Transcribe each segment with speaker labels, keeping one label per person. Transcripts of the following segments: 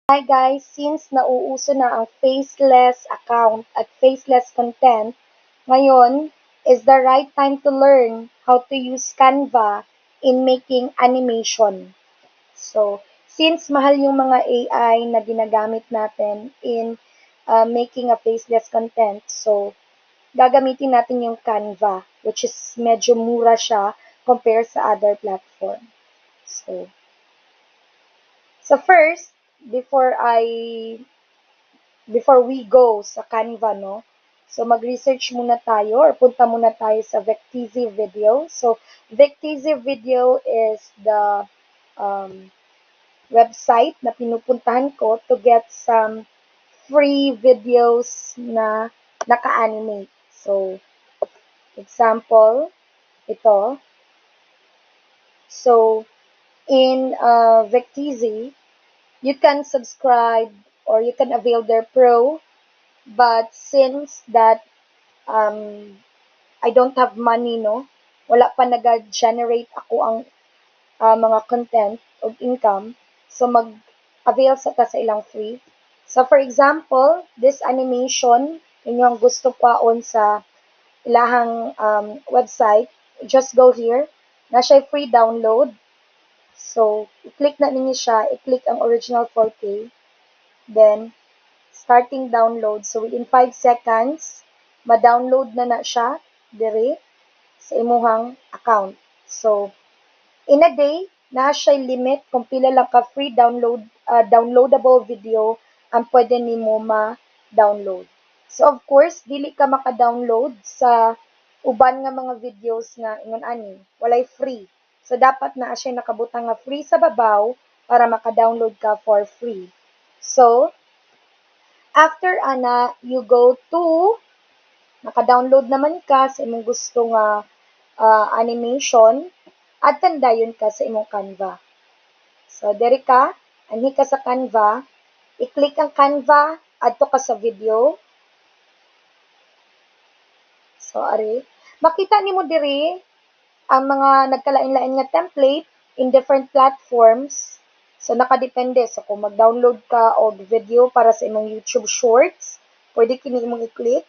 Speaker 1: Hi guys, since nauuso na ang faceless account at faceless content, ngayon is the right time to learn how to use Canva in making animation. So, since mahal yung mga AI na ginagamit natin in making a faceless content, so gagamitin natin yung Canva, which is medyo mura siya compare sa other platform. So first, before I before we go sa Canva, no? So, mag-research muna tayo or punta muna tayo sa Vecteezy Video. So, Vecteezy Video is the um, website na pinupuntahan ko to get some free videos na naka-animate. So, example, ito. So, in Vecteezy, you can subscribe or you can avail their pro. But since that I don't have money, no, wala pa nag-generate ako ang mga content o income, so mag-avail sa ta sa ilang free. So for example, this animation, inyong gusto paon sa ilahang website, just go here, na siya free download. So, i-click na ninyo siya, i-click ang original 4K, then starting download. So within 5 seconds, ma-download na siya dire sa imuhang account. So in a day, na siya limit kung pila lang ka free downloadable video ang pwede nimo ma-download. So of course, dili ka maka-download sa uban nga mga videos nga ingon ani, walay free. So dapat na siya nakabutang nga free sa babaw para maka-download ka for free. So after ana, you go to, naka-download naman ka sa imong gusto nga animation, at tandayon ka sa imong Canva. So, diri ka, anhi ka sa Canva, i-click ang Canva, adto ka sa video. So, ari, makita nimo diri ang mga nagkalain-lain nga template in different platforms. So, nakadepende. So, kung mag-download ka og video para sa imong YouTube Shorts, pwede kini imong i-click.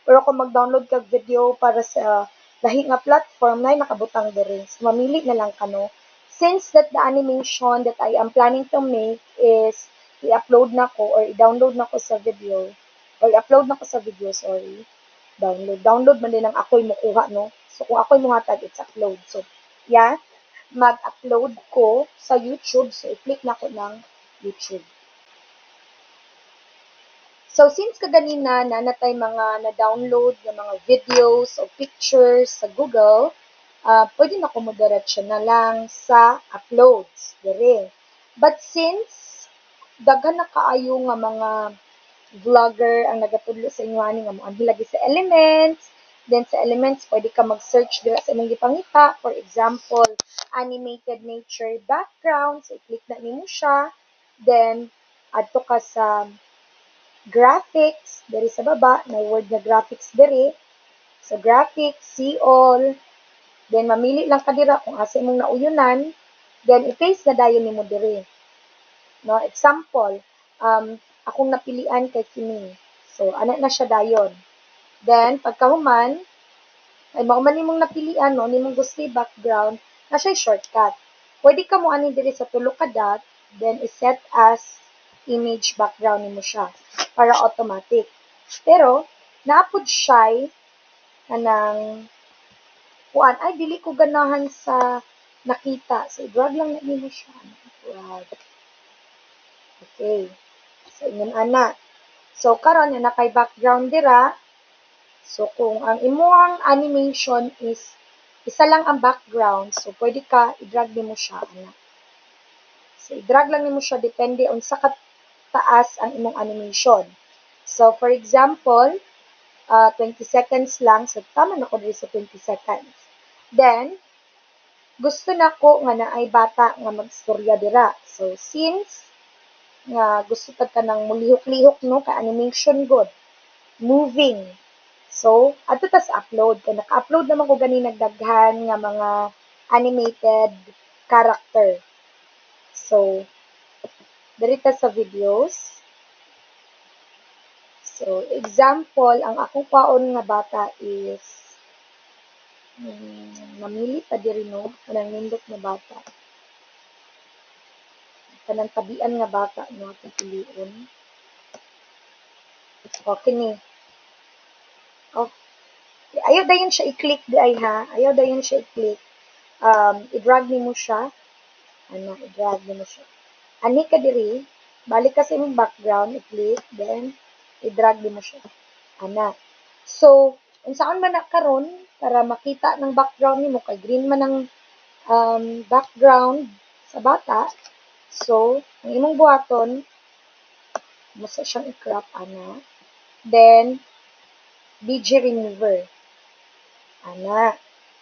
Speaker 1: Pero kung mag-download ka video para sa lahi nga platform, na nakabutang diri. So, mamili na lang ka, no? Since that the animation that I am planning to make is i-upload na ko or i-download na ko sa video, or i-upload na ko sa video, sorry. Download man din ang ako'y mukuha, no? So, kung ako'y muhatag, it's upload. So, yeah, mag-upload ko sa YouTube. So, i-click na ko ng YouTube. So, since kaganina na natay mga na-download ng mga videos o pictures sa Google, pwede na ko moderate na lang sa uploads. Dire. But since daghan na kaayo nga mga vlogger ang nagatudlo sa inyo ani nga mo lagi sa Elements, then sa Elements pwede ka mag-search dira sa imong gipangita, for example, animated nature background, so i-click na nimo siya, then adto ka sa graphics, diri sa baba, may word na graphics diri. So, graphics, see all. Then, mamili lang ka dira kung asa imong nauyunan. Then, i-paste na dayon nimo diri. No, example, akong napilian kay kini. So, ana na siya dayon. Then, pagkahuman, ay mauman nimong napilian, no, nimong gusto background, na siya shortcut. Pwede ka mo ani diri sa tulo ka dot, then i-set as image background nimo siya para automatic. Pero, naapod siya kanang kuan ay dili ko ganahan sa nakita. So, i-drag lang na nimo siya. Drag. Okay. So, ingon ana. So, karon na kay background dira. So, kung ang imuhang animation is isa lang ang background, so pwede ka i-drag nimo siya ana. So, i-drag lang nimo siya depende on sa kataas ang imong animation. So, for example, 20 seconds lang. So, tama na ko dito sa 20 seconds. Then, gusto na ko nga na ay bata nga magstorya dira. So, since nga gusto ka nang mulihok-lihok, no, ka animation good, moving. So, ato tas upload. Kaya naka-upload naman ko gani nagdaghan nga mga animated character. So, Dirita sa videos. So, example, ang akong kwaon nga bata is namili pa diri no, kanang nindot na bata. Kanang tabian nga bata no atong pilion. Okay ni. Oh, ayaw dayon siya i-click di ay ha. Ayaw dayon siya i-click. I-drag nimo siya. I-drag nimo siya. Ani ka diri, balik ka sa imong background, i-click, then i-drag nimo siya. So, unsaan man na karon para makita ng background nimo kay green man ang background sa bata. So, ang imong buhaton, musa siyang i-crop Then, BG remover.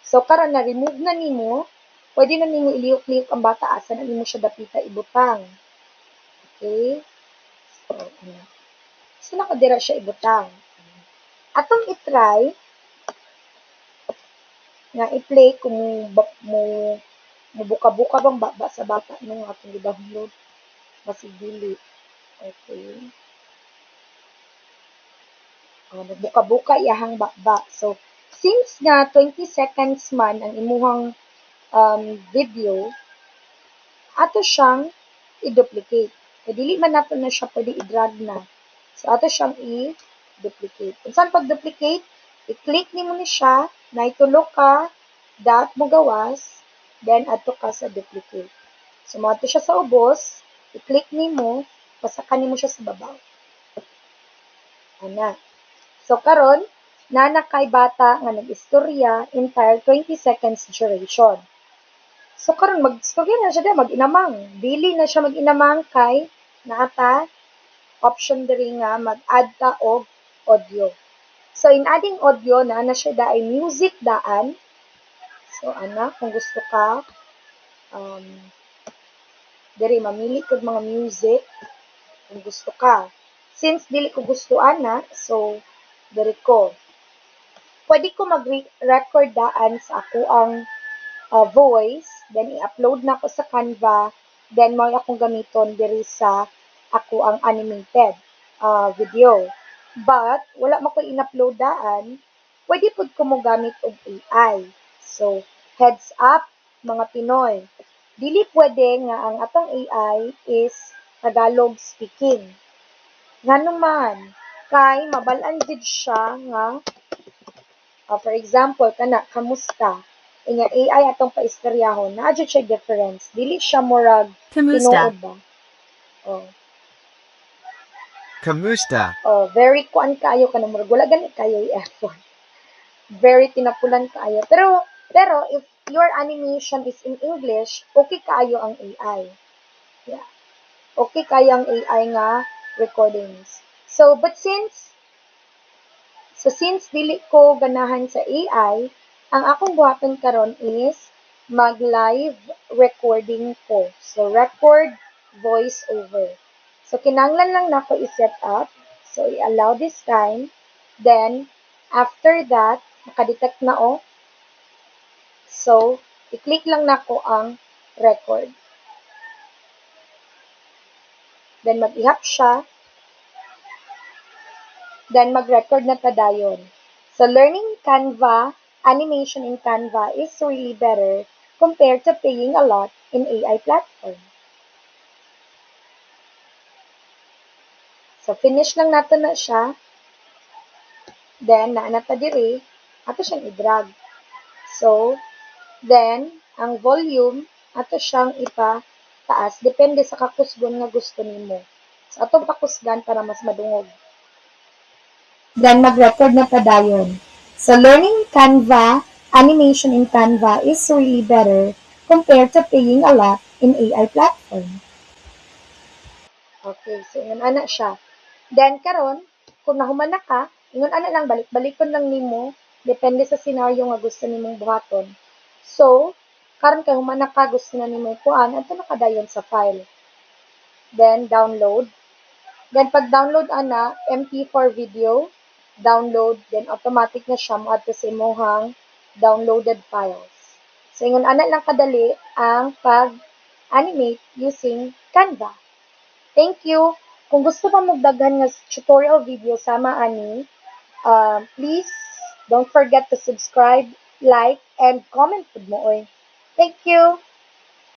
Speaker 1: So, karon na remove na nimo, pwede na nimo iliyok-liyok ang bata asa na nimo siya dapita ibutang. Okay? So, So, nakadira siya ibutang. Atong i-try nga i-play kung mubuka-buka bang baba sa bata nung atong i-download. Basig dili. Okay. Nagbuka-buka iyahang baba. So, since nga 20 seconds man ang imuhang video, ato siyang i-duplicate. Kaya dili man nato na siya pwede i-drag na. So, ato siyang i-duplicate. Kung saan pag-duplicate, i-click nimo ni siya, na itulo ka, dot mo gawas, then ato ka sa duplicate. So, mo ato siya sa ubos, i-click nimo, pasakan nimo siya sa babaw. So, karon na kay bata nga nag-istorya entire 20 seconds duration. So, karon mag-istorya na siya mag-inamang. Dili na siya mag-inamang kay naata option diri nga mag-add ta og audio. So, in adding audio, na siya ay music daan. So, kung gusto ka, diri mamili kag mga music kung gusto ka. Since dili ko gusto so, diri ko. Pwede ko mag-record daan sa ako ang voice, then i-upload na ko sa Canva, then mo akong gamiton diri sa ako ang animated video. But, wala mo ko in-upload daan, pwede pud ko mo gamit og AI. So, heads up, mga Pinoy. Dili pwede nga ang atong AI is Tagalog speaking. Nganuman, kay mabalaan jud siya nga for example, kamusta? Nga AI atong paistoryahon, naa jud siya difference. Dili siya murag tinuod ba? Oh.
Speaker 2: Kamusta?
Speaker 1: Oh, very kuan kaayo ka na murag wala gani kayo i-effort. Very tinapulan kaayo. Pero if your animation is in English, okay kaayo ang AI. Yeah. Okay kayo ang AI nga recordings. So since dili ko ganahan sa AI, ang akong buhaton karon is mag-live recording ko. So, record voice over. So, kinanglan lang nako i-set up. So, i-allow this time. Then, after that, nakadetect na So, i-click lang nako ang record. Then, mag-ihap siya. Then, mag-record na tadayon. So, learning Canva, animation in Canva is really better compared to paying a lot in AI platform. So, finish lang nato na siya. Then, naanata diri, ato siyang i-drag. So, then, ang volume, ato siyang ipa-taas. Depende sa kakusgon nga gusto nimo. So, atong pakusgan para mas madungog. Then, mag-record na padayon. So, learning Canva, animation in Canva is really better compared to paying a lot in AI platform. Okay, so ingon ana siya. Then karon, kung nahuman na ka, ingon ana lang balik-balikon lang nimo depende sa senaryo nga gusto nimong buhaton. So, karon kay human na ka gusto na nimo kuan, adto na kadayon sa file. Then download. Then pag download ana, MP4 video, download, then automatic na siya mo adto sa imong downloaded files. So ingon ana lang kadali ang pag-animate using Canva. Thank you. Kung gusto pa magdaghan nga tutorial video sama ani, please don't forget to subscribe, like, and comment pud mo oy. Thank you.